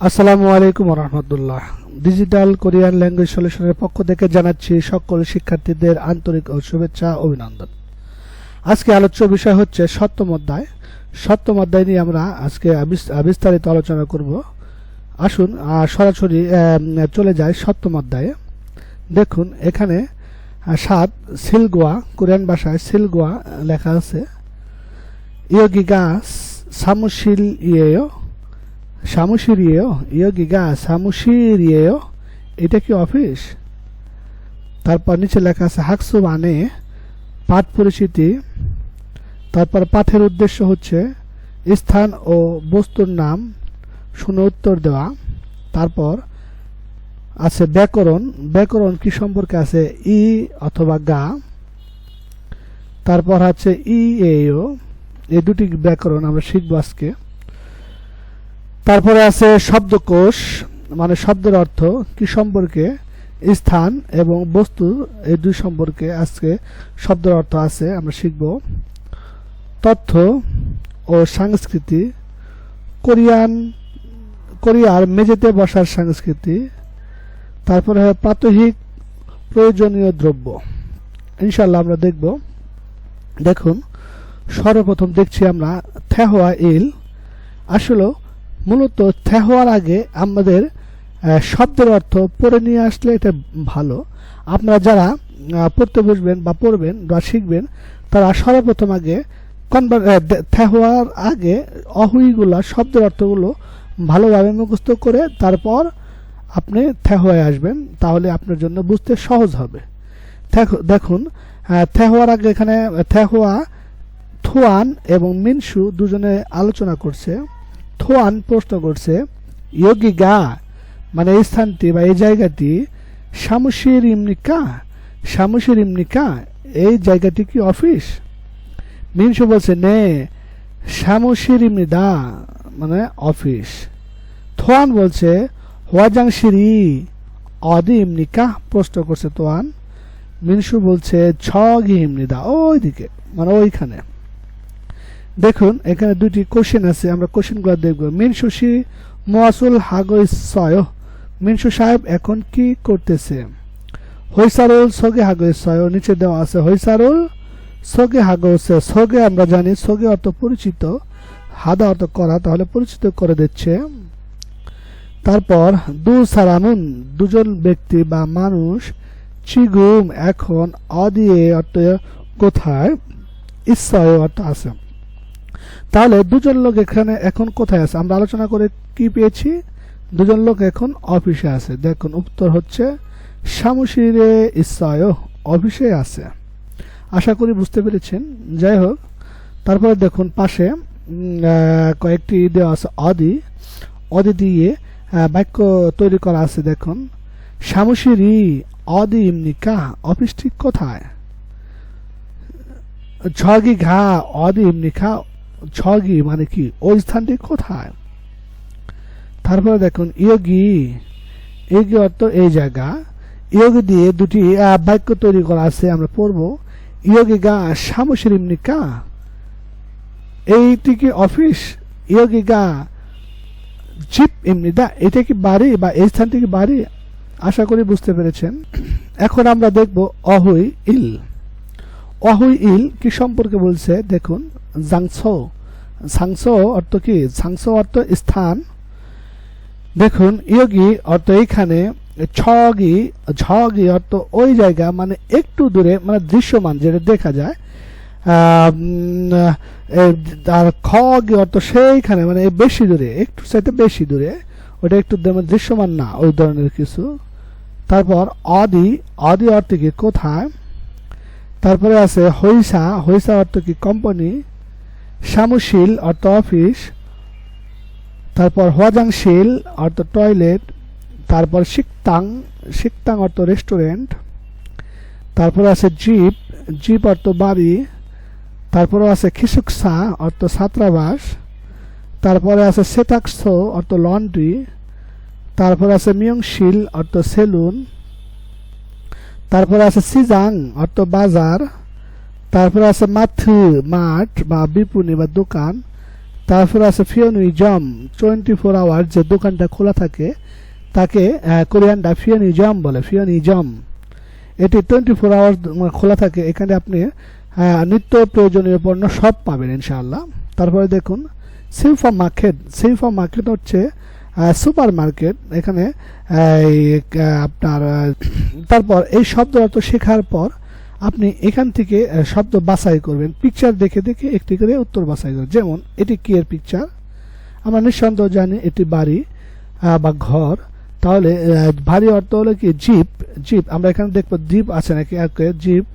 আসসালামু আলাইকুম রহমতুল্লাহ। Digital Korean language সলিউশনের পক্ষ থেকে জানাচ্ছি সকল শিক্ষার্থীদের আন্তরিক ও শুভেচ্ছা অভিনন্দন। আজকে আলোচ্য বিষয় হচ্ছে সপ্তম অধ্যায়। সপ্তম অধ্যায় নিয়ে আমরা আজকে বিস্তারিত আলোচনা করব। আসুন সরাসরি চলে যাই সপ্তম অধ্যায়ে। দেখুন এখানে 7 সিলগোয়া, কোরিয়ান ভাষায় সিলগোয়া লেখা আছে। ইয়োগিগা সামুশিল ইয়েও, সামুশিরিয়েও, ইয়োগিগা সামুশিরিয়েও, এটা কি অফিস? তারপর নিচে লেখা আছে হাকসু মানে পাঠ পরিচিতি। তারপর পাঠের উদ্দেশ্য হচ্ছে স্থান ও বস্তুর নাম শুনে উত্তর দেওয়া। তারপর আছে ব্যাকরণ, ব্যাকরণ কি সম্পর্কে আছে ই অথবা গা। তারপর আছে ই এও, এই দুটি ব্যাকরণ আমরা শিখব আজকে। তারপরে আছে শব্দকোষ, মানে শব্দের অর্থ কি সম্পর্কে, স্থান এবং বস্তু, এই দুই সম্পর্কে আজকে শব্দের অর্থ আছে, আমরা শিখব। তথ্য ও সংস্কৃতি, কোরিয়ার মেঝেতে বসার সংস্কৃতি। তারপরে প্রাত্যহিক প্রয়োজনীয় দ্রব্য, ইনশাল্লাহ আমরা দেখব। দেখুন সর্বপ্রথম দেখছি আমরা থেহোয়া ইল। আসলে মূলত থেহোয়ার আগে আমাদের শব্দের অর্থ পড়ে নিয়ে আসলে এটা ভালো। আপনারা যারা পড়তে বসবেন বা পড়বেন বা শিখবেন, তারা সর্বপ্রথম আগে থেহোয়ার আগে অহুইগুলা শব্দের অর্থগুলো ভালোভাবে মুখস্থ করে তারপর আপনি থেহোয়ায় আসবেন, তাহলে আপনার জন্য বুঝতে সহজ হবে। দেখুন থেহোয়ার আগে এখানে থেহোয়া, থোয়ান এবং মিনসু দুজনে আলোচনা করছে। থোয়ান প্রশ্ন করছে ইয়োগিগা মানে এই স্থানটি বা এই জায়গাটি সামুশির ইমনিকা, সামুশির ইমনিকা, এই জায়গাটি কি অফিস? মিনসু বলছে নে সামুশির ইমনিদা মানে অফিস। থোয়ান বলছে হোয়াজাংশিরি অদি ইমনিকা, প্রশ্ন করছে তোয়ান। মিনসু বলছে ছগি ইমনিদা, ওইদিকে মানে ওইখানে। দেখুন এখানে দুটি কোশ্চেন আছে, আমরা কোশ্চেনগুলো দেখব। মিনসুশি মোয়াসুল হাগইসয়, মিনসু সাহেব এখন কি করতেছে? হইসারুল সগে হাগইসয়, নিচে দেওয়া আছে হইসারুল সগে হাগইসয়। সগে আমরা জানি সগে অর্থ পরিচিত, হাদা অর্থ করা, তাহলে পরিচিত করে দিচ্ছে। তারপর দু সারানুন দুজন ব্যক্তি বা মানুষ, চিগুম এখন, অদিয়ে অর্থ কোথায়, ইসয় অর্থ আছে। তাহলে দুজন লোক এখানে এখন কোথায় আছে? আমরা আলোচনা করে কি পেয়েছি? দুজন লোক এখন অফিসে আছে। দেখুন উত্তর হচ্ছে সামুশিরে ইসয়, অফিসে আছে। আশা করি বুঝতে পেরেছেন। যাই হোক, তারপরে দেখুন পাশে কয়েকটি দেওয়া আছে অদি, অদি দিয়ে বাক্য তৈরি করা আছে। দেখুন সামুশিরি অদি ইমনিকা, অফিসটি কোথায়? ঝগি ঘা অদি ইমনিকা, ছগি মানে কি ওই স্থানটি কোথায়? তারপরে দেখুন ইয়োগি, ইয়োগি অর্থ এই জায়গা। ইয়োগি দিয়ে দুটি বাক্য তৈরি করা আছে, আমরা পড়ব। ইয়োগিগা সামুশির ইমনিকা, এইটি কি অফিস? ইয়োগিগা জিপ ইমনিদা, এটা কি বাড়ি বা এই স্থানটি কি বাড়ি? আশা করি বুঝতে পেরেছেন। এখন আমরা দেখব অহুই ইল। অহুই ইল কি সম্পর্কে বলছে দেখুন। জাংসো, সাংসো অর্থ কি? সাংসো অর্থ স্থান। দেখুন ইয়োগি অর্থ এইখানে, ছগি, ঝগি অর্থ ওই জায়গা মানে একটু দূরে, মানে দৃশ্যমান যেটা দেখা যায়। আর খগি অর্থ সেইখানে মানে বেশি দূরে, একটু চাইতে বেশি দূরে, ওটা একটু দৃশ্যমান না, ওই ধরনের কিছু। তারপর অদি, অদি অর্থ কি কোথায়। তারপরে আছে হইসা, হইসা অর্থ কি কোম্পানি। সামুশিল অর্থ অফিস। তারপর হোয়াজাংশিল অর্থ টয়লেট। তারপর শিকতাং, শিকতাং অর্থ রেস্টুরেন্ট। তারপর আছে জিপ, জিপ অর্থ বাড়ি। তারপরে আছে খিসুকসা অর্থ ছাত্রাবাস। তারপরে আছে সেতাকসো অর্থ লন্ড্রি। তারপরে আছে মিয়ংশিল অর্থ সেলুন। তারপরে আছে সিজাং অর্থ বাজার। তারপরে আছে মাথু মাঠ বা বিপণী বা দোকান। তারপর আছে ফিওনিজম, 24 আওয়ার যে দোকানটা খোলা থাকে তাকে কোরিয়ানরা ফিওনিজম বলে। ফিওনিজম এটি 24 আওয়ার খোলা থাকে, এখানে আপনি নিত্য প্রয়োজনীয় পণ্য সব পাবেন ইনশাআল্লাহ। তারপরে দেখুন সিউফা মার্কেট। সিউফা মার্কেট হচ্ছে সুপার মার্কেট, এখানে আপনার তারপর এই শব্দ অর্থ শেখার পর আপনি এখান থেকে শব্দ বাছাই করবেন, পিকচার দেখে দেখে একটি করে উত্তর বাছাই করবেন। যেমন এটি কি এর পিকচার, আমরা নিঃসন্দেহ জানি এটি বাড়ি বা ঘর, তাহলে বাড়ি অর্থ হলো কি জিপ। জিপ আমরা এখানে দেখবো জিপ আছে নাকি, জিপ,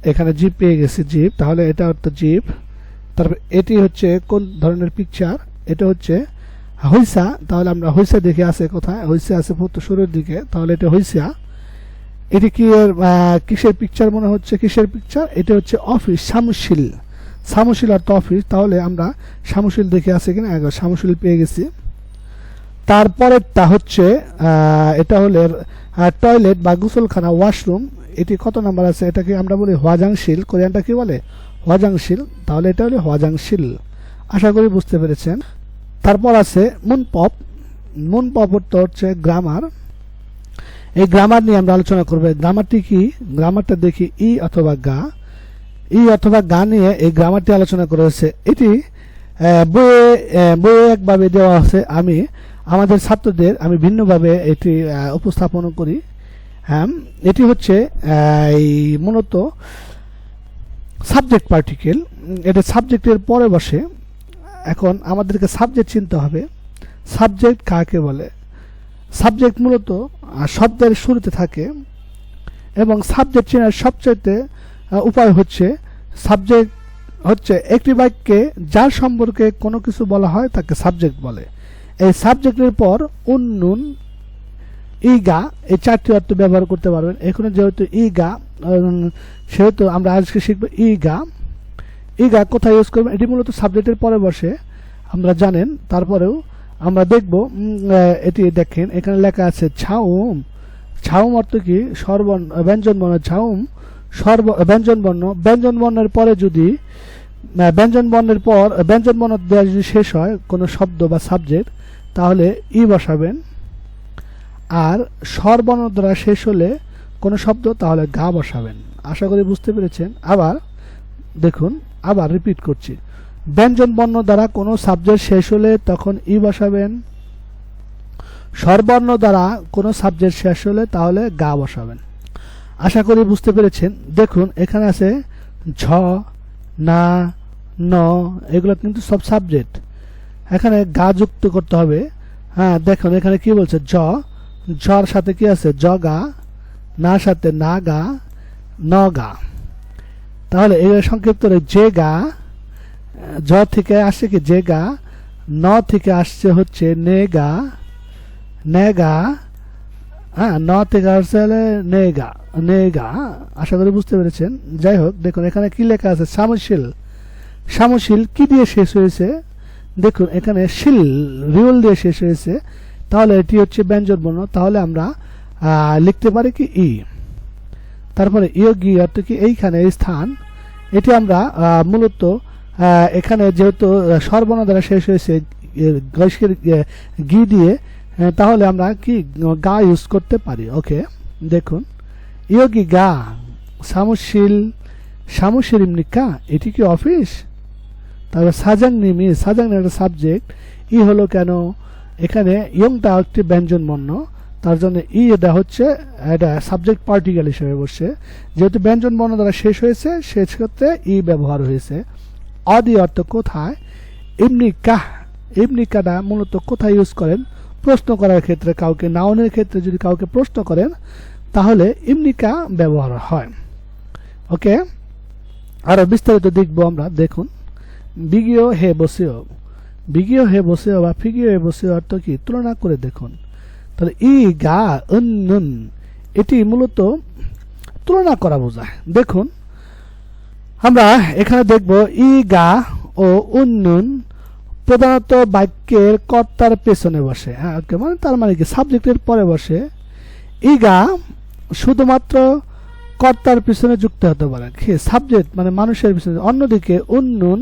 এখানে জিপ পেয়ে গেছি জিপ, তাহলে এটা অর্থ জিপ। তারপর এটি হচ্ছে কোন ধরনের পিকচার, এটা হচ্ছে হইসা, তাহলে আমরা হইসা দেখে আছে কোথায়, হইসা আছে শুরুর দিকে, তাহলে এটা হইসা। এটি কি এর কিসের পিকচার মনে হচ্ছে, কিসের পিকচার, এটা হচ্ছে অফিস, সামুশিল। সামুশিল অর্থ অফিস, তাহলে আমরা সামুশিল দেখে আছে কিনা, সামুশিল পেয়ে গেছি। তারপরেরটা হচ্ছে এটা হলো টয়লেট বা গোসলখানা, ওয়াশরুম। এটি কত নাম্বার আছে, এটাকে আমরা বলি হওয়াজাংশিল, কোরিয়ানটা কি বলে হওয়াজাংশিল, তাহলে এটা হলো হওয়াজাংশিল। আশা করি বুঝতে পেরেছেন। তারপর আছে মুনপপ। মুনপপ অর্থ হচ্ছে গ্রামার, এই গ্রামার নিয়ে আমরা আলোচনা করব। গ্রামারটি কি, গ্রামারটা দেখি ই অথবা গা, ই অথবা গা নিয়ে এই গ্রামারটি আলোচনা করা হয়েছে। এটি বইয়ে একভাবে দেওয়া আছে, আমি আমাদের ছাত্রদের আমি ভিন্নভাবে এটি উপস্থাপন করি। হ্যাঁ, এটি হচ্ছে মূলত সাবজেক্ট পার্টিকেল, এটা সাবজেক্টের পরে বসে। এখন আমাদেরকে সাবজেক্ট চিনতে হবে, সাবজেক্ট কাকে বলে। সাবজেক্ট মূলত শব্দের শুরুতে থাকে, এবং সাবজেক্ট চেনার সবচেয়ে উপায় হচ্ছে সাবজেক্ট হচ্ছে একটি বাক্যে যার সম্পর্কে কোনো কিছু বলা হয় তাকে সাবজেক্ট বলে। এই সাবজেক্টের পর উন্নুন, ইগা, এই চারটি অর্থ ব্যবহার করতে পারবেন। এখানে যেহেতু ইগা, সেহেতু আমরা আজকে শিখব ইগা। ইগা কোথায় ইউজ করবেন, এটি মূলত সাবজেক্টের পরে বসে, আমরা জানেন। তারপরেও আমরা দেখব, এটি দেখেন এখানে লেখা আছে ছাউম। ছাউম অর্থ কি, ব্যঞ্জন বর্ণ। ছাউম ব্যঞ্জন বর্ণ, ব্যঞ্জন বর্ণের পরে যদি ব্যঞ্জন বর্ণের পর ব্যঞ্জন বর্ণ দেওয়া যদি শেষ হয় কোনো শব্দ বা সাবজেক্ট, তাহলে ই বসাবেন। আর স্বরবর্ণ দ্বারা শেষ হলে কোনো শব্দ, তাহলে গা বসাবেন। আশা করি বুঝতে পেরেছেন। আবার দেখুন, আবার রিপিট করছি, ব্যঞ্জন বর্ণ দ্বারা কোনো সাবজেক্ট শেষ হলে তখন ই বসাবেন, স্বরবর্ণ দ্বারা কোনো সাবজেক্ট শেষ হলে তাহলে গা বসাবেন। আশা করি বুঝতে পেরেছেন। দেখুন এখানে আছে ঝ, না, ন, এগুলো কিন্তু সব সাবজেক্ট, এখানে গা যুক্ত করতে হবে। হ্যাঁ দেখুন এখানে কি বলছে, ঝর সাথে কি আছে, জগা, না সাথে না গা, ন গা। তাহলে এই সংক্ষিপ্ত যে গা, জ থেকে আসছে কি যে গা, ন থেকে আসছে হচ্ছে নেগা, নেগা, হ্যাঁ ন থেকে আসছে হলে নেগা, নেগা। আশা করি বুঝতে পেরেছেন। যাই হোক, দেখুন এখানে কি লেখা আছে, সামুশিল। সামুশিল কি দিয়ে শেষ হয়েছে, দেখুন এখানে শিল, রিউল দিয়ে শেষ হয়েছে, তাহলে এটি হচ্ছে ব্যঞ্জন বর্ণ, তাহলে আমরা লিখতে পারি কি ই। তারপরে ইয়োগি অর্থ কি, এইখানে এই স্থান, এটি আমরা মূলত এখানে যেহেতু স্বরবর্ণ দ্বারা শেষ হয়েছে গি দিয়ে, তাহলে আমরা কি গা ইউজ করতে পারি। ওকে, দেখুন ইয়োগি গা সামুশিল, সামুশিল নিকা, এটি কি অফিস। তারপর সাজাং নিমি, সাজাং একটা সাবজেক্ট, ই হলো কেন, এখানে ইয়ংটা একটি ব্যঞ্জন বর্ণ, তার জন্য ই এটা হচ্ছে এটা সাবজেক্ট পার্টিকেল হিসেবে বসছে, যেহেতু ব্যঞ্জন বর্ণ দ্বারা শেষ হয়েছে সেক্ষেত্রে ই ব্যবহার হয়েছে। অদি অর্থ কোথায়, ইমনিকা, ইমনিকাটা মূলত কোথায় ইউজ করেন, প্রশ্ন করার ক্ষেত্রে, কাউকে নাউনের ক্ষেত্রে যদি কাউকে প্রশ্ন করেন তাহলে ইমনিকা ব্যবহার হয়। ওকে, আরো বিস্তারিত দেখবো আমরা। দেখুন বিগিও হে বসেও, বিগিও হে বসেও বা ফিগিও হে বসেও অর্থ কি, তুলনা করে দেখুন। তাহলে ই গা উন্নুন, এটি মূলত তুলনা করা বোঝায়। দেখুন আমরা এখানে দেখব ই গা ও উন্নুন প্রধানত বাক্যের কর্তার পেছনে বসে। হ্যাঁ, মানে তার মানে কি সাবজেক্টের পরে বসে। ইগা শুধুমাত্র কর্তার পিছনে যুক্ত হতে পারে, সাবজেক্ট মানে মানুষের পিছনে। অন্যদিকে উন্নুন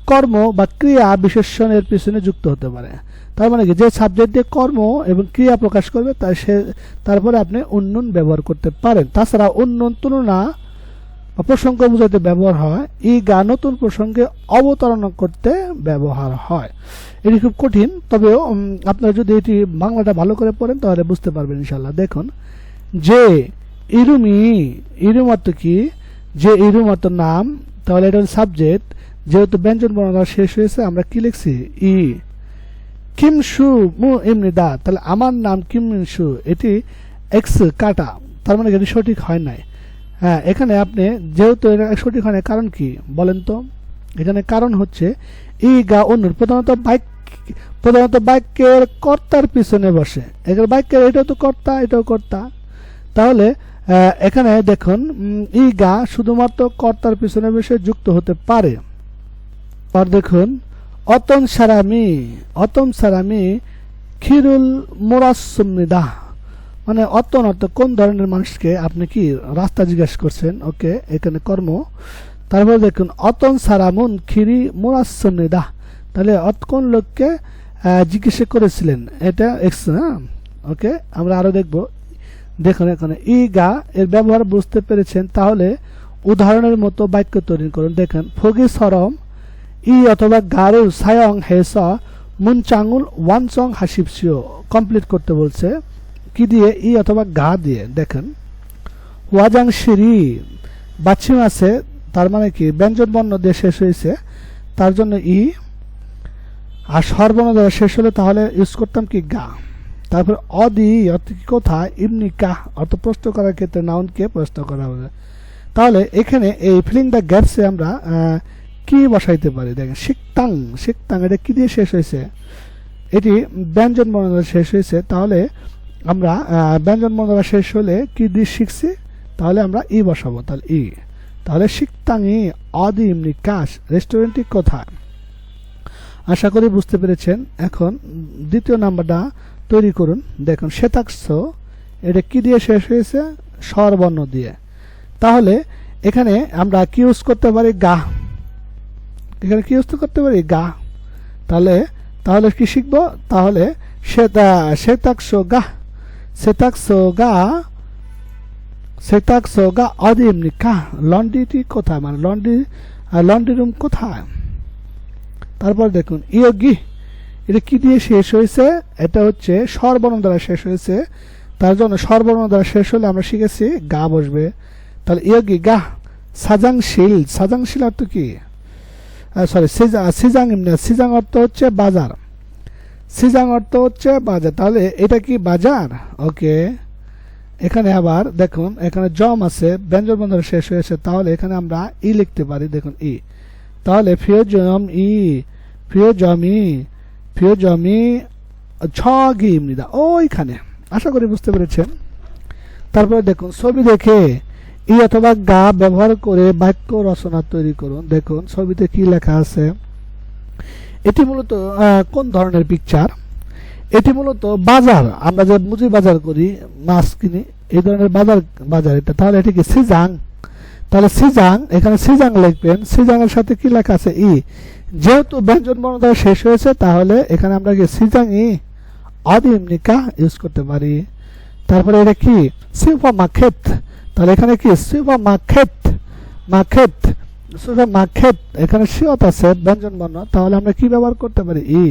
কর্ম বা ক্রিয়া বিশেষণের পিছনে যুক্ত হতে পারে। তার মানে কি যে সাবজেক্ট দিয়ে কর্ম এবং ক্রিয়া প্রকাশ করবে তারপরে আপনি উন্নয়ন ব্যবহার করতে পারেন। তাছাড়া উন্নয়ন তুলনা বা প্রসঙ্গ বোঝাতে ব্যবহার হয়। ই গা নতুন প্রসঙ্গে অবতারণা করতে ব্যবহার হয়। এটি খুব কঠিন, তবেও আপনারা যদি এটি বাংলাটা ভালো করে পড়েন তাহলে বুঝতে পারবেন ইনশাল্লাহ। দেখুন, যে ইরুমি, ইরুম অর্থ কি? যে ইরুম অর্থ নাম, তাহলে এটা সাবজেক্ট। যেহেতু ব্যঞ্জন বর্ণ শেষ হয়েছে আমরা কি লিখছি? ই। কিমসু মু এমনি দা, তাহলে আমার নাম কিমসু, এটি এক্স কাটা, তার মানে এটি সঠিক হয় নাই। হ্যাঁ, এখানে আপনি যেহেতু এটা সঠিক হয় না, কারণ কি বলেন তো? এখানে কারণ হচ্ছে ই গা অন্য প্রধানত বাক্যের কর্তার পিছনে বসে। এখানে বাক্যের এটাও তো কর্তা, এটাও কর্তা। তাহলে এখানে দেখুন ই গা শুধুমাত্র কর্তার পিছনে বসে যুক্ত হতে পারে। আর দেখুন অতন সারামি খিরুল মোরাসমিদা, মানে অতন অর্থ কোন ধরনের মানুষকে আপনি কি রাস্তা জিজ্ঞাসা করছেন। ওকে, এখানে কর্ম। তারপর দেখুন অতন সারামুন খিরি মোরাসমিদা, তাহলে কোন লোককে জিজ্ঞাসা করেছিলেন, এটা এক্স। হ্যাঁ, ওকে, আমরা আরো দেখব। দেখুন এখানে ই গা এর ব্যবহার বুঝতে পেরেছেন, তাহলে উদাহরণের মতো বাক্য তৈরি করুন। দেখেন ফগি সরম ই অথবা গারুল সায়ং হেস মুনচাঙ্গুল ওয়ানচং হাসিপসিও, কমপ্লিট করতে বলছে কি দিয়ে? ই অথবা গা দিয়ে। দেখেন ওয়াজাং সিরি বাচ্চিম আছে, তার মানে কি ব্যঞ্জন বর্ণ দিয়ে শেষ হয়েছে, তার জন্য ই। আর স্বরবর্ণ দ্বারা শেষ হলে তাহলে ইউজ করতাম কি? গা। তারপর অদি অর্থ কি? কোথায়? ইমনি কাহ অর্থ প্রশ্ন করার ক্ষেত্রে নাউনকে প্রশ্ন করা হবে। তাহলে এখানে এই ফিলিং দ্য গ্যাপসে আমরা কি বসাইতে পারি? দেখেন শিকতাং, শিকতাং এটা কি দিয়ে শেষ হয়েছে? এটি ব্যঞ্জন বর্ণ দ্বারা শেষ হয়েছে, তাহলে আমরা ব্যঞ্জন বর্ণ দ্বারা শেষ হলে কি দিয়ে শিখছি? তাহলে আমরা ই বসাবো, তাহলে ই। তাহলে শিকতাং ই অদি ইমনি কাশ, রেস্টুরেন্টটি কোথায়? আশা করি বুঝতে পেরেছেন। এখন দ্বিতীয় নাম্বারটা তৈরি করুন। দেখুন শ্বেতাক্ষ এটা কি দিয়ে শেষ হয়েছে? স্বরবর্ণ দিয়ে। তাহলে এখানে আমরা কি ইউজ করতে পারি? গা। এখানে কি ইউজ করতে পারি? গা। তাহলে কি শিখবো? তাহলে শ্বেতাক্ষ গা, শ্বেতাক্ষ গা অদি এমনি কা, লন্ড্রিটি কোথায়? মানে লন্ড্রি রুম কোথায়? তারপর দেখুন ইয়োগি এটা কি দিয়ে শেষ হয়েছে? এটা হচ্ছে স্বরবর্ণ দ্বারা শেষ হয়েছে, তার জন্য স্বরবর্ণ দ্বারা শেষ হলে আমরা শিখেছি গা বসবে। তাহলে ইয়োগি গা সাজাংশীল, সাজাংশীল অর্থ কি? সরি সিজাং, সিজাং অর্থ হচ্ছে বাজার, সিজাং অর্থ হচ্ছে বাজার। তাহলে এটা কি বাজার? ওকে, এখানে আবার দেখুন এখানে জম আছে, ব্যঞ্জন বর্ণ দ্বারা শেষ হয়েছে, তাহলে এখানে আমরা ই লিখতে পারি। দেখুন ই। তাহলে ফিওজম ই, ফিওজমি ছগি ইমনিদা, ওইখানে। আশা করি বুঝতে পেরেছেন। তারপরে দেখুন ছবি দেখে ই অথবা গা ব্যবহার করে বাক্য রচনা তৈরি করুন। দেখুন ছবিতে কি লেখা আছে? এটি মূলত কোন ধরনের পিকচার? এটি মূলত বাজার, আমরা যে মুজি বাজার করি, মাছ কিনি, এই ধরনের বাজার এটা। তাহলে এটি কি? সিজাং। তাহলে সিজাং, এখানে সিজাং লিখবেন। সিজাং এর সাথে কি লেখা আছে? ই। যেহেতু ব্যঞ্জন বর্ণ দ্বারা শেষ হয়েছে, তাহলে এখানে আমরা কি সিজাং ই অদি এমনি কা ইউজ করতে পারি। তারপরে এটা কি? Super market. তাহলে এখানে কি? সুপার মার্কেট, সুপার মার্কেট, এখানে সিয়ত আছে ব্যঞ্জন বর্ণ, তাহলে আমরা কি ব্যবহার করতে পারি? ই।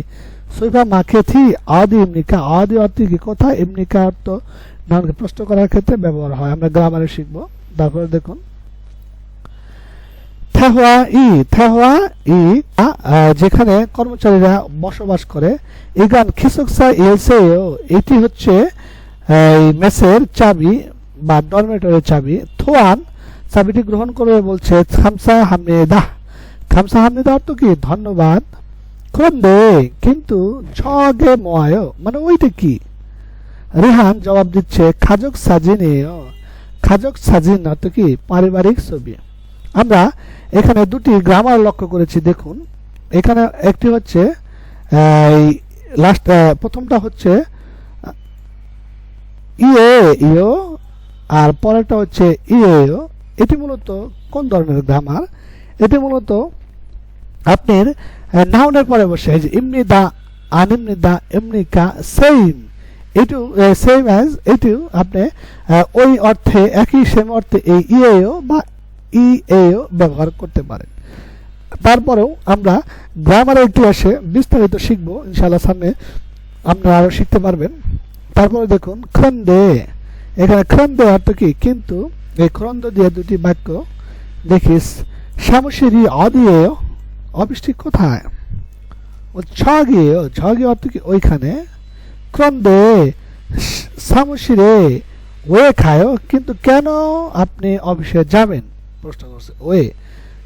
সুপার মার্কেট হি অদি এমনি কা, অদি অর্থ কি? কোথায়? এমনি কা অর্থ নাউনকে প্রশ্ন করার ক্ষেত্রে ব্যবহার হয়। আমরা গ্রামারে শিখবো। তারপরে দেখুন যেখানে কর্মচারীরা বসবাস করে। ইগান খিসকসা ইলসেও, এটি হচ্ছে মেসের চাবি বা ডরমেটরের চাবি। থোয়ান চাবিটি গ্রহণ করে বলছে খামসা হামিদা, খামসা হামিদা অর্থ কি? ধন্যবাদ। ক্রন্দে কিন্তু ছগে ময়, মানে ওইটা কি? রেহান জবাব দিচ্ছে খাজক সাজিনে, খাজক সাজিন অর্থ কি? পারিবারিক ছবি। আমরা এখানে দুটি গ্রামার লক্ষ্য করেছি। দেখুন এখানে একটি হচ্ছে প্রথমটা হচ্ছে ইও আর পরেরটা হচ্ছে ইও। এটি মূলত কোন ধরনের গ্রামার? এটি মূলত আপনার নাউনের পরে বসে এই যে এমনি দা আনিমনি দা এমনি কা সেম এটু সেম অ্যাজ এটু আপনি ওই অর্থে একই সেম অর্থে এই ইএও বা ইএও ব্যবহার করতে পারেন। তারপরেও আমরা গ্রামারে একটু এসে বিস্তারিত শিখব ইনশাআল্লাহ, সামনে আপনারা আরো শিখতে পারবেন। তারপরে দেখুন খন্দে, এখানে খন্দে অর্থ কি কিন্তু, এই খন্দ দিয়ে দুটি বাক্য দেখিস। সামশিরি অদিয়েও অবৃষ্টি কোথায়, ছগিয়ে ছগিয়ে অর্থ কি ওইখানে। ক্রন্দে সামশিরে ওয়ে খায় কিন্তু কেন আপনি অফিসে যাবেন প্রশ্ন করছে ওয়ে।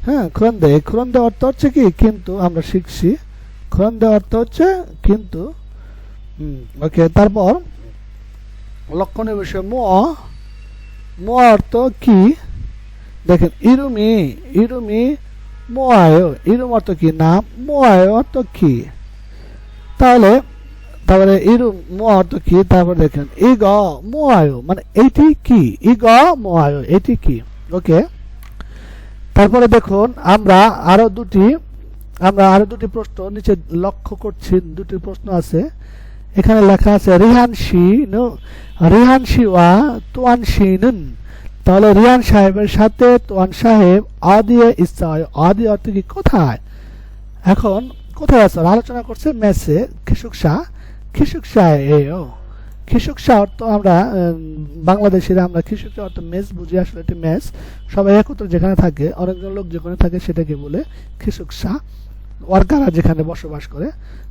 হ্যাঁ ক্রন্দে, ক্রন্দে অর্থ হচ্ছে কি কিন্তু, আমরা শিখছি ক্রন্দে অর্থ হচ্ছে কিন্তু। ওকে, তারপর লক্ষণের বিষয় ম, ম অর্থ কি দেখেন ইরুমি, ইরুমি মোয়ায়, ইরুম অর্থ কি না, মোয়ায় অর্থ কি। তাহলে তারপরে ইরুম মো অর্থ কি, তারপরে দেখেন ইগ মোয়ায় মানে এইটি কি, ইগ মোয়ায় এটি কি। ওকে, তারপরে দেখুন আমরা আরো দুটি প্রশ্ন নিচে লক্ষ্য করছি, দুটি প্রশ্ন আছে। এখানে লেখা আছে রিহানশি নো, রিহানশি ওয়া তোয়ানশি নুন। তাহলে রিহান সাহেবের সাথে তোয়ান সাহেব আদিয়ে ইচ্ছায়, আদি অর্থ কি কোথায়। এখন কোথায় আছে আলোচনা করছে মেসে, খিসুকসা, খিসুকসা এও, খিসুকসা অর্থ আমরা বাংলাদেশিরা আমরা খিসুকসা অর্থ মেস বুঝি, আসলে এটি মেস, সবাই একত্র যেখানে থাকে, অনেকজন লোক যেখানে থাকে সেটাকে বলে খিসুকসা, ওয়ার্কাররা যেখানে বসবাস করে।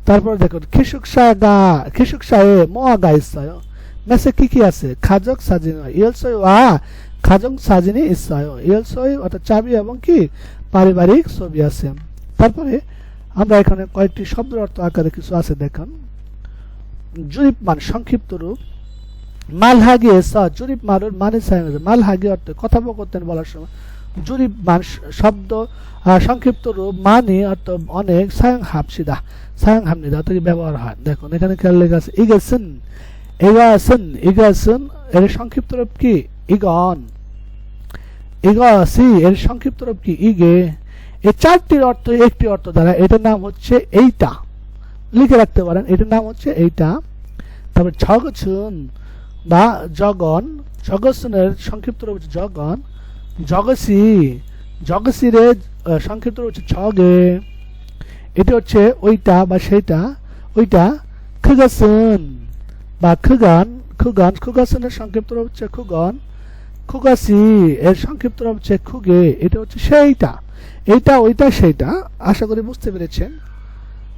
তারপর দেখুন খিসুকসা গা, খিসুকসা এ মোয়া গা ইচ্ছায়, মেসে কি কি আছে, খাজক সাজিনি ইয়েলসই ওয়া খাজক সাজিনি ইচ্ছায়, ইয়েলসই অর্থাৎ চাবি এবং কি পারিবারিক ছবি আছে। তারপরে আমরা এখানে কয়েকটি শব্দের অর্থ আকারে কিছু আছে দেখুন। জরিপ মান সংক্ষিপ্ত রূপ, মাল হাগিয়ে সা জরিপ মানের মানে মাল হাগি অর্থ কথোপকথন বলার সময় জরিপ মান শব্দ সংক্ষিপ্ত রূপ মানে অর্থ অনেক, সায়ং হাফসিদা সায়ং হামনিদা অর্থ ব্যবহার হয়। দেখুন এখানে খেয়াল লেখা আছে ইগেসন, ইগাসন, ইগাসন এর সংক্ষিপ্ত রূপ কি ইগন, ইগাসি এর সংক্ষিপ্ত রূপ কি ইগে। এই চারটির অর্থ একটি অর্থ দ্বারা, এটার নাম হচ্ছে এইটা, লিখে রাখতে পারেন, এটার নাম হচ্ছে এইটা। তারপর ঝগছুন বা জগন, জগসুনের সংক্ষিপ্ত রূপ হচ্ছে জগন। জগসি, জগসিরে সংক্ষিপ্ত রূপ হচ্ছে ছগে, এটা হচ্ছে ওইটা বা সেইটা, ওইটা। খুগাসুন বা খুগান, খুগান, খুগাসুনের সংক্ষিপ্ত রূপ হচ্ছে খুগন। খুগাসি এর সংক্ষিপ্ত রূপ হচ্ছে খুগে, এটা হচ্ছে সেইটা, এইটা ওইটা সেইটা। আশা করি বুঝতে পেরেছেন।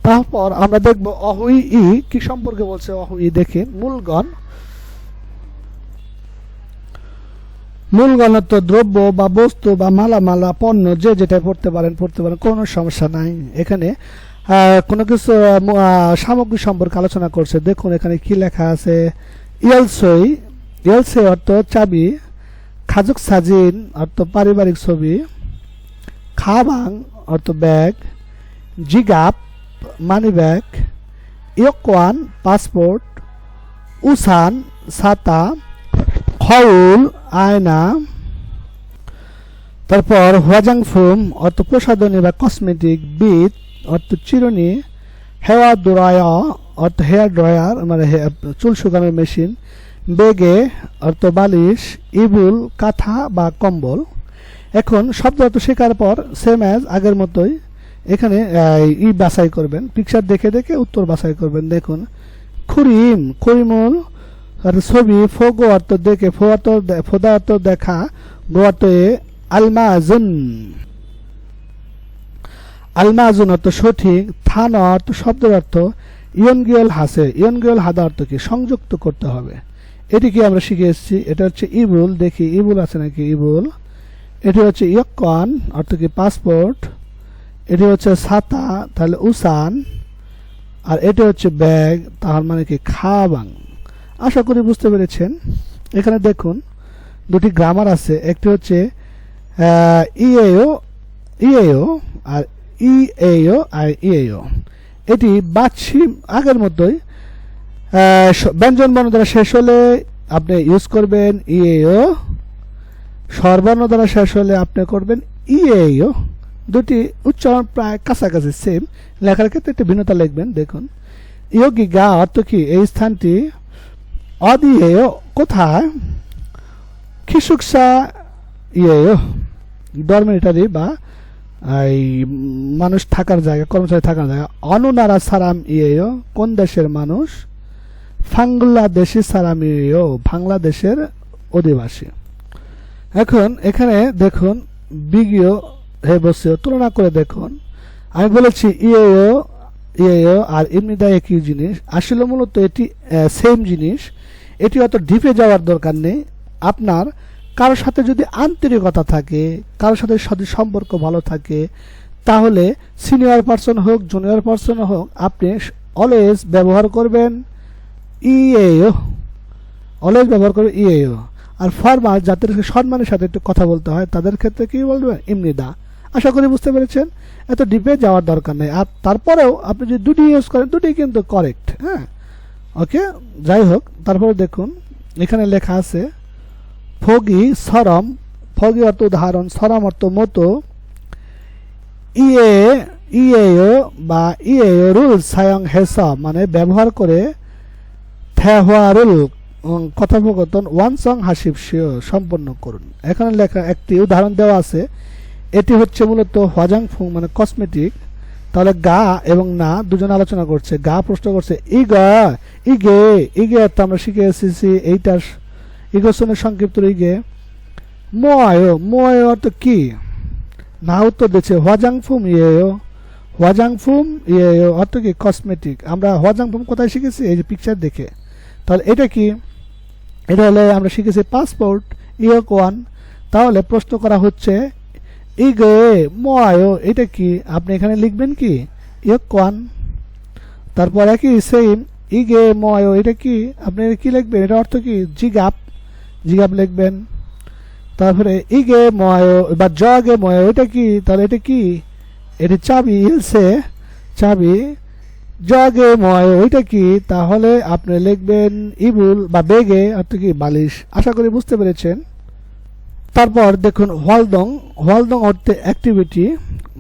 তারপর আমরা দেখব অহুই ই কি সম্পর্কে বলছে। অহুই দেখেন মূলগণ, মূলগণ তো দ্রব্য বা বস্তু বা মালামালা পণ্য, যে যেটা পড়তে পারেন কোনো সমস্যা নাই। এখানে কোনো কিছু সামগ্রী সম্পর্কে আলোচনা করছে। দেখুন এখানে কি লেখা আছে, ইয়েলসই, ইয়েলসে অর্থ চাবি, খাজুক সাজিন অর্থ পারিবারিক ছবি, খাবাং অর্থ ব্যাগ, জিগাপ মানি ব্যাগ, ইয়কওয়ান পাসপোর্ট, উসান ছাতা, খউল আয়না। তারপর হুয়াজাংফুম অর্থ প্রসাধনী বা কসমেটিক, বিট অর্থ চিরুনি, হেওয়া ড্রয়া অর্থ হেয়ার ড্রয়ার মানে চুল শুকানোর মেশিন, বেগে অর্থ বালিশ, ইবুল কাঁথা বা কম্বল। এখন শব্দ অর্থ শেখার পর সেম অ্যাজ আগের মতোই এখানে ই বাছাই করবেন, পিকচার দেখে দেখে উত্তর বাছাই করবেন। দেখুন খুরিম, খুরিমুল ছবি, ফোগো অর্থ দেখে, ফোদা অর্থ দেখা, গো অর্থ আলমাজুন, আলমাজুন অর্থ সঠিক, থান অর্থ শব্দের অর্থ, ইয়নগিয়ল হাসে, ইয়নগিয়ল হাদা অর্থ কি সংযুক্ত করতে হবে, এটি কি আমরা শিখে এসেছি। এটা হচ্ছে ইবুল, দেখি ইবুল আছে নাকি, ইবুল। এটি হচ্ছে ইয়কন অর্থ কি পাসপোর্ট, এটি হচ্ছে ছাতা তাহলে উসান, আর এটি হচ্ছে ব্যাগ তার মানে কি খাবাং। আশা করি বুঝতে পেরেছেন। এখানে দেখুন দুটি গ্রামার আছে, একটি হচ্ছে ইএও, ইএও আর ইএও আর ইএও। এটি বাচ্ছি আগের মতোই, ব্যঞ্জন বর্ণ দ্বারা শেষ হলে আপনি ইউজ করবেন ইএও, স্বরবর্ণ দ্বারা শেষ হলে আপনি করবেন ইএও। দুটি উচ্চারণ প্রায় কাছাকাছি সেম, লেখার ক্ষেত্রে একটু ভিন্নতা লিখবেন। দেখুন ইয়োগিগা অর্থ কি, এই স্থানটি অদিয়েয় কোথায়, খিসুকসা ইয়েয় ডরমিটরি বা এই মানুষ থাকার জায়গা, কর্মচারী থাকার জায়গা, অনুনারা সারাম ইয়েয় কোন দেশের মানুষ, বাংলাদেশি সারাম ইয়েয় বাংলাদেশের অধিবাসী। এখন এখানে দেখুন বিগীয় হে বসে তুলনা করে দেখুন, আমি বলেছি ইয়েয় ইয়েয় আর ইমনিদা একই জিনিস, আসলে মূলত এটি সেম জিনিস, এটি অত ডিপে যাওয়ার দরকার নেই। আপনার কারোর সাথে যদি আন্তরিকতা থাকে, কারোর সাথে সম্পর্ক ভালো থাকে, তাহলে সিনিয়র পার্সন হোক জুনিয়র পার্সন হোক আপনি অলওয়েজ ব্যবহার করবেন ইয়েও, অলওয়েজ ব্যবহার করবেন ইয়েও। আর ফরমাল যাদের সম্মানের সাথে একটু কথা বলতে হয় তাদের ক্ষেত্রে কি বলবেন ইমনিদা। আশা করি বুঝতে পেরেছেন, এত ডিপে যাওয়ার দরকার নেই। আর তারপরেও আপনি যদি দুটি ইউজ করেন দুটি কিন্তু কারেক্ট। হ্যাঁ, ওকে, যাই হোক। তারপরে দেখুন এখানে লেখা আছে ফগি সরম, ফগি অর্থ উদাহরণ, সরম অর্থ মতো, ইয়ে ইয়েও বা ইয়েও রুল সায়ং হেসব মানে ব্যবহার করে, থ্যাহুয়ারুল কথোপকথন ওয়ান সং হাসিব সম্পন্ন করুন। এখানে লেখা একটি উদাহরণ দেওয়া আছে, এটি হচ্ছে মূলত হওয়াজাংফু মানে কসমেটিক। তাহলে গা এবং না দুজন আলোচনা করছে, গা প্রশ্ন করছে ইগা ইগে ইগে তো আমরা শিখে এসেছি এইটার ইগোসনের সংক্ষিপ্ত ইগে। ময় ময় অর্থ কি, না উত্তর দিচ্ছে হওয়াজাংফুম ইয়েও, হওয়াজাংফুম ইয়েও অর্থ কি কসমেটিক। আমরা হওয়াজাংফুম কোথায় শিখেছি, এই যে পিকচার দেখে। তাহলে এটা কি, এটা হলে আমরা শিখেছি পাসপোর্ট ইয়ক ওয়ান। তাহলে প্রশ্ন করা হচ্ছে ইগে ময় এটা কি, আপনি এখানে লিখবেন কি ইয়ক ওয়ান। তারপর একই সেম ইগে ময় এটা কি, আপনি কি লিখবেন, এটা অর্থ কি জিগাপ, জিগাপ লিখবেন। তারপরে ইগে ময় বা জগে ময় এটা কি, তাহলে এটা কি, এটি চাবি, ইলসে চাবি। জগে ময় ওইটা কি, তাহলে আপনি লিখবেন ইবুল বা বেগে অর্থ কি বালিশ। আশা করি বুঝতে পেরেছেন। তারপর দেখুন হলদং, হলদং অর্থে অ্যাক্টিভিটি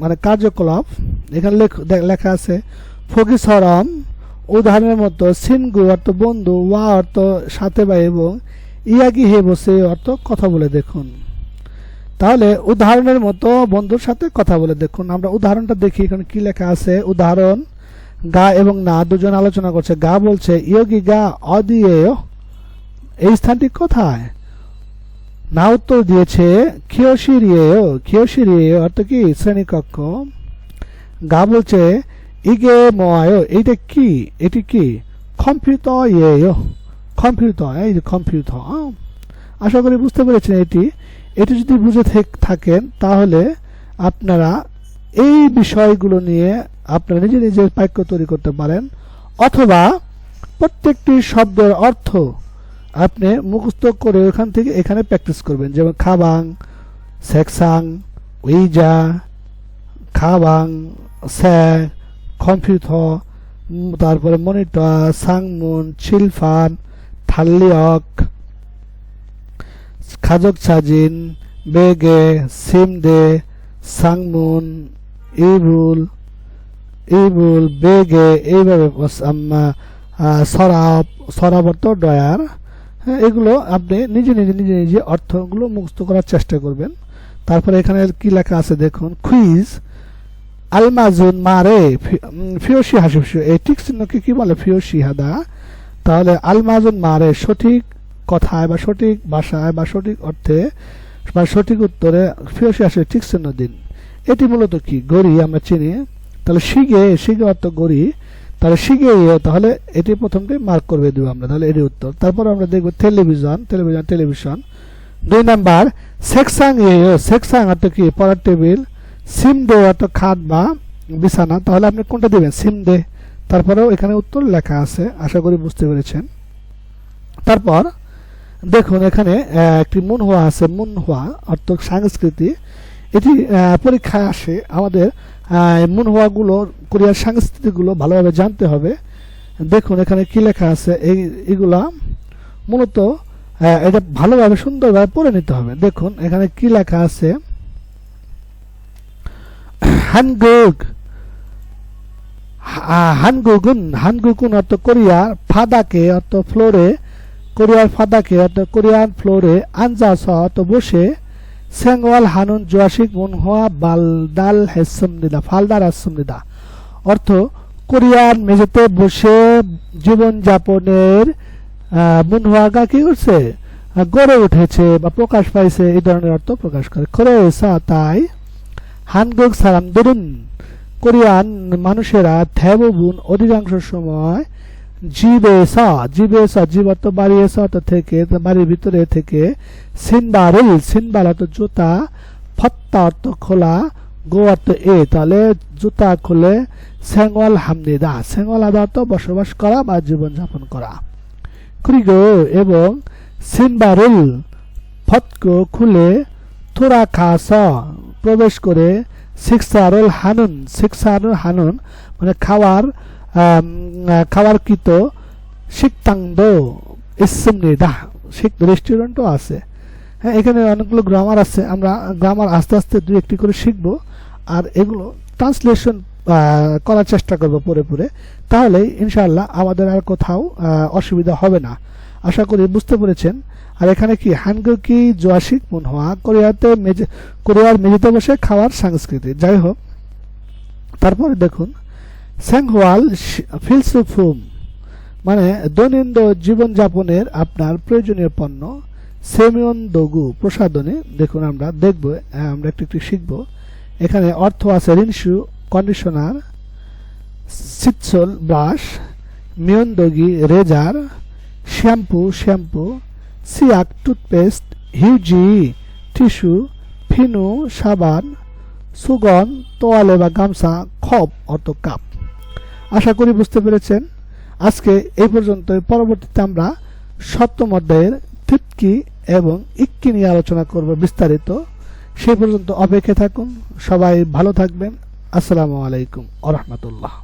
মানে কার্যকলাপ। এখানে লেখা আছে ফকিসরম উদাহরণের মতো, সিনগু অর্থ বন্ধু, ওয়া অর্থ সাথে বা এবং, ইয়াগি হে বসে অর্থ কথা বলে দেখুন। তাহলে উদাহরণের মতো বন্ধুর সাথে কথা বলে দেখুন। আমরা উদাহরণটা দেখি এখানে কি লেখা আছে। উদাহরণ গা এবং না দুজন আলোচনা করছে। গা বলছে ইয়োগি গা অদিয়েয়, এই স্থানটি কোথায়, না উত্তর দিয়েছে খিয়োশিরিয়েও, খিয়োশিরিয়েও অর্থ কি শ্রেণীকক্ষ। গা বলছে ইগে ময় এইটা কি, এটি কি কম্পিউটার ইয়েও, কম্পিউটার, এই যে কম্পিউটার। আশা করি বুঝতে পেরেছেন। এটি এটি যদি বুঝে থাকেন তাহলে আপনারা এই বিষয়গুলো নিয়ে আপনারা নিজে নিজে বাক্য তৈরি করতে পারেন, অথবা প্রত্যেকটি শব্দের অর্থ আপনি মুখস্থ করে ওখান থেকে এখানে প্র্যাকটিস করবেন। যেমন খাবাং, সেকসাং, উইজা, খাবাং, স্যা, কম্পিউটার, তারপরে মনিটর, সাংমুন, ছিলফান, থাল্লিয়ক, খাজক সাজিন, বেগে, সিমদে, সাংমুন, ইবুল, ইবুল, বেগে, এইভাবে সরাব, সরাব অর্থ ডয়ার। হ্যাঁ, এগুলো আপনি নিজে নিজে নিজে নিজে অর্থগুলো মুখস্থ করার চেষ্টা করবেন। তারপরে এখানে কি লেখা আছে দেখুন, কুইজ আলমাজুন মারে ফিওশি হাসিফিও, এই ঠিক চিহ্নকে কি বলে ফিওশি হাদা। তাহলে আলমাজুন মারে সঠিক কথায় বা সঠিক ভাষায় বা সঠিক অর্থে বা সঠিক উত্তরে ফিওশি হাসি ঠিক চিহ্ন দিন। এটি মূলত কি গড়ি আমরা চিনি। তাহলে শিগে, শিগে অর্থ গড়ি, তাহলে শিগে তাহলে এটি প্রথমটি মার্ক করবে দেবো আমরা, তাহলে এটি উত্তর। তারপর আমরা দেখবো টেলিভিশন, টেলিভিশন, টেলিভিশন। 2 নাম্বার সেকসাং সেকসাং অর্থ কি পড়ার টেবিল, সিমদে অর্থ খাট বা বিছানা। তাহলে আপনি কোনটা দিবেন সিমদে। তারপরেও এখানে উত্তর লেখা আছে, আশা করি বুঝতে পেরেছেন। তারপর দেখুন এখানে একটি মুনহুয়া আছে, মুনহুয়া অর্থ সংস্কৃতি। এটি পরীক্ষায় আসে। আমাদের মুনহুয়াগুলো কোরিয়ার সংস্কৃতিগুলো ভালোভাবে জানতে হবে। দেখুন এখানে কি লেখা আছে, এইগুলা মূলত এটা ভালোভাবে সুন্দরভাবে পড়ে নিতে হবে। দেখুন এখানে কি লেখা আছে, হানগুক হানগুকুন অর্থ কোরিয়ার ফাদাকে অর্থ ফ্লোরে, কোরিয়ার ফাদাকে অর্থ কোরিয়ান ফ্লোরে, আনজাস অর্থ বসে, সেংওয়াল হানুন জোয়াশিক মুনহোয়া বালদাল হেসমনিদা ফালদার হাসমনিদা অর্থ কোরিয়ান মেঝেতে বসে জীবনযাপনের মুনহোয়াগা কি করছে, গড়ে উঠেছে বা প্রকাশ পাইছে, এই ধরনের অর্থ প্রকাশ করে। কোরেসা তাই হানগুক সালাম দরুন কোরিয়ান মানুষেরা থেবুন অধিকাংশ সময় জিবেসা জীব অর্থ বাড়িয়েসা অর্থ থেকে, বাড়ির ভিতরে থেকে, সিনবাল অর্থ জুতা, ফত্তা অর্থ খোলা, গো অর্থ তাহলে জুতা খুলে, সেংওয়াল হামনিদা সেংওয়াল আদা অর্থ বসবাস করা বা জীবনযাপন করা। ক্রিগো এবং সিনবারুল ফতকো খুলে, থোরা খাস প্রবেশ করে, সিক্সারুল হানুন মানে খাওয়ার কৃত, শিকতাংদ ইসমনিদা রেস্টুরেন্টও আছে। হ্যাঁ, এখানে অনেকগুলো গ্রামার আছে, আমরা গ্রামার আস্তে আস্তে দুই একটি করে শিখব আর এগুলো ট্রান্সলেশন করার চেষ্টা করব পরে, তাহলে ইনশাআল্লাহ আমাদের আর কোথাও অসুবিধা হবে না। আশা করি বুঝতে পেরেছেন। আর এখানে কি হানগুকি জোয়াশিক মুনহোয়া কোরিয়ার মেঝেতে বসে খাওয়ার সংস্কৃতি। যাই হোক, তারপরে দেখুন সেংহোয়াল ফিলসুফুম মানে দৈনন্দিন জীবনযাপনের আপনার প্রয়োজনীয় পণ্য, সেমিয়ন দগু প্রসাধনী। দেখুন আমরা দেখব, আমরা একটু শিখব। এখানে অর্থ আছে রিনসু কন্ডিশনার, সিটসোল ব্রাশ, মিয়নদগি রেজার, শ্যাম্পু, সিয়াক টুথপেস্ট, হিউজি টিস্যু, ফিনু সাবান, সুগন তোয়ালে বা গামছা, খপ অর্থ কাপ। আশা করি বুঝতে পেরেছেন। আজকে এই পর্যন্ত। পরবর্তীতে আমরা সপ্তম অধ্যায়ের তৃপ্তি এবং ইক্কি নিয়ে আলোচনা করব বিস্তারিত। সেই পর্যন্ত অপেক্ষায় থাকুন। সবাই ভালো থাকবেন। আসসালামু আলাইকুম ওয়া রাহমাতুল্লাহ।